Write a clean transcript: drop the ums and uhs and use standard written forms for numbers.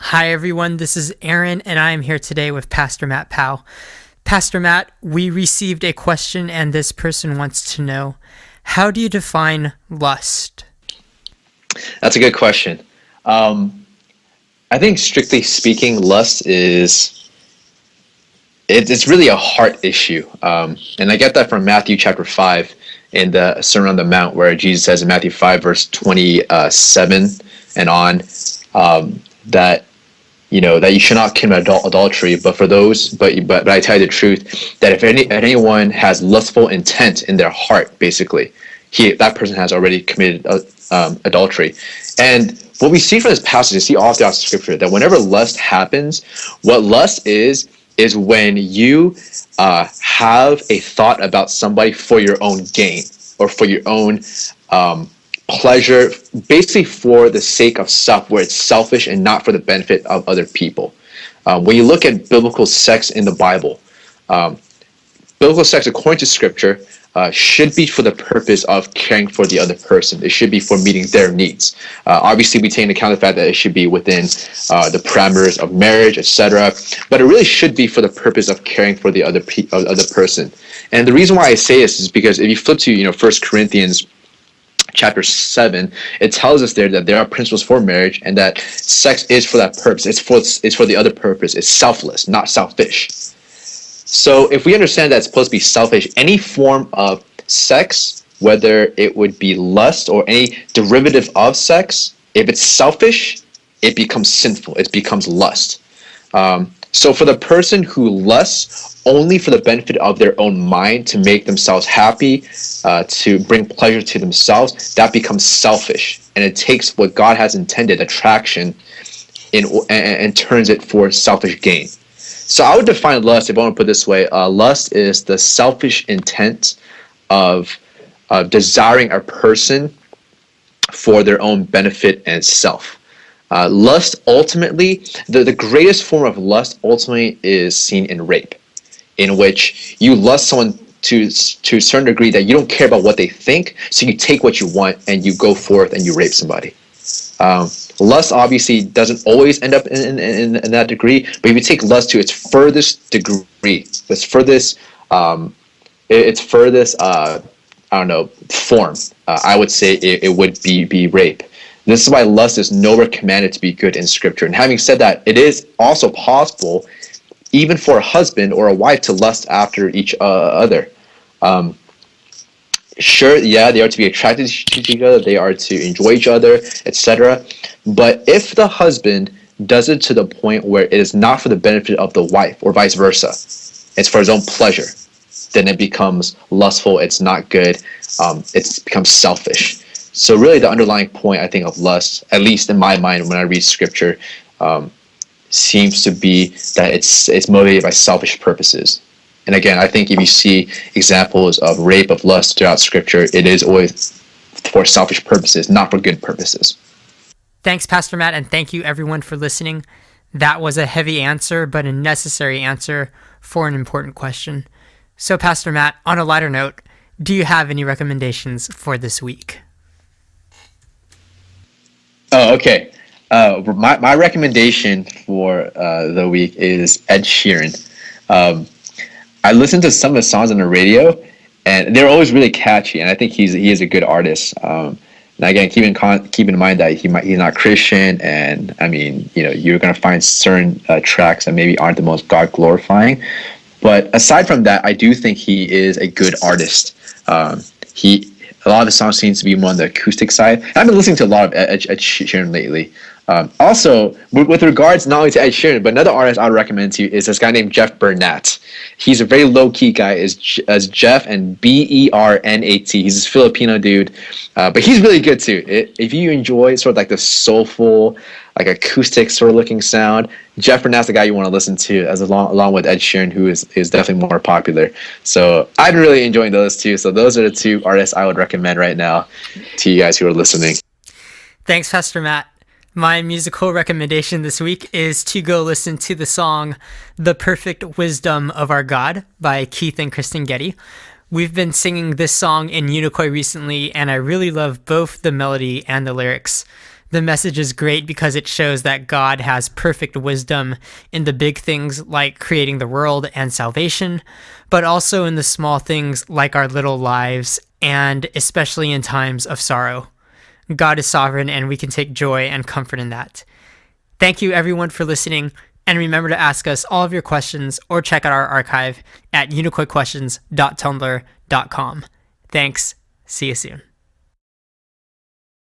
Hi, everyone. This is Aaron, and I am here today with Pastor Matt Powell. Pastor Matt, we received a question, and this person wants to know, how do you define lust? That's a good question. I think strictly speaking, lust it's really a heart issue. And I get that from Matthew chapter 5 in the Sermon on the Mount, where Jesus says in Matthew 5, verse 27 and on, that that you should not commit adultery. But I tell you the truth, that if anyone has lustful intent in their heart, basically, that person has already committed adultery. And what we see from this passage, and see all throughout Scripture, that whenever lust happens, what lust is when you have a thought about somebody for your own gain or for your own pleasure, basically for the sake of self, where it's selfish and not for the benefit of other people. When you look at biblical sex in the Bible, biblical sex, according to Scripture, should be for the purpose of caring for the other person. It should be for meeting their needs. Obviously, we take into account the fact that it should be within the parameters of marriage, etc. But it really should be for the purpose of caring for the other person. And the reason why I say this is because if you flip to 1 Corinthians chapter 7, it tells us there that there are principles for marriage, and that sex is for that purpose. It's for the other purpose. It's selfless, not selfish. So if we understand that it's supposed to be selfish, any form of sex, whether it would be lust or any derivative of sex, if it's selfish, it becomes sinful. It becomes lust. So for the person who lusts only for the benefit of their own mind, to make themselves happy, to bring pleasure to themselves, that becomes selfish. And it takes what God has intended, attraction, and turns it for selfish gain. So I would define lust, if I want to put it this way, lust is the selfish intent of desiring a person for their own benefit and self. Lust ultimately, the greatest form of lust ultimately is seen in rape, in which you lust someone to a certain degree that you don't care about what they think, so you take what you want and you go forth and you rape somebody. Lust obviously doesn't always end up in that degree, but if you take lust to its furthest degree, form, I would say it would be rape. This is why lust is nowhere commanded to be good in Scripture. And having said that, it is also possible, even for a husband or a wife, to lust after each other. Sure, yeah, they are to be attracted to each other, they are to enjoy each other, etc. But if the husband does it to the point where it is not for the benefit of the wife, or vice versa, it's for his own pleasure, then it becomes lustful, it's not good, it becomes selfish. So really the underlying point, I think, of lust, at least in my mind when I read Scripture, seems to be that it's motivated by selfish purposes. And again, I think if you see examples of rape, of lust throughout Scripture, it is always for selfish purposes, not for good purposes. Thanks, Pastor Matt, and thank you, everyone, for listening. That was a heavy answer, but a necessary answer for an important question. So, Pastor Matt, on a lighter note, do you have any recommendations for this week? Oh, okay. My recommendation for the week is Ed Sheeran. I listened to some of the songs on the radio, and they're always really catchy. And I think he is a good artist. And again, keep in mind that he's not Christian, and I mean, you're gonna find certain tracks that maybe aren't the most God glorifying. But aside from that, I do think he is a good artist. A lot of the songs seems to be more on the acoustic side. I've been listening to a lot of Ed Sheeran lately. Also, with regards not only to Ed Sheeran, but another artist I would recommend to you is this guy named Jeff Burnett. He's a very low-key guy, as Jeff, and Bernat. He's this Filipino dude, but he's really good too. If you enjoy sort of like the soulful, like acoustic sort of looking sound, Jeff Burnett's the guy you want to listen to, along with Ed Sheeran, who is definitely more popular. So I've been really enjoying those two. So those are the two artists I would recommend right now to you guys who are listening. Thanks, Pastor Matt. My musical recommendation this week is to go listen to the song The Perfect Wisdom of Our God by Keith and Kristen Getty. We've been singing this song in Unicoi recently, and I really love both the melody and the lyrics. The message is great because it shows that God has perfect wisdom in the big things like creating the world and salvation, but also in the small things like our little lives, and especially in times of sorrow. God is sovereign, and we can take joy and comfort in that. Thank you, everyone, for listening, and remember to ask us all of your questions or check out our archive at unicoidquestions.tumblr.com. Thanks. See you soon.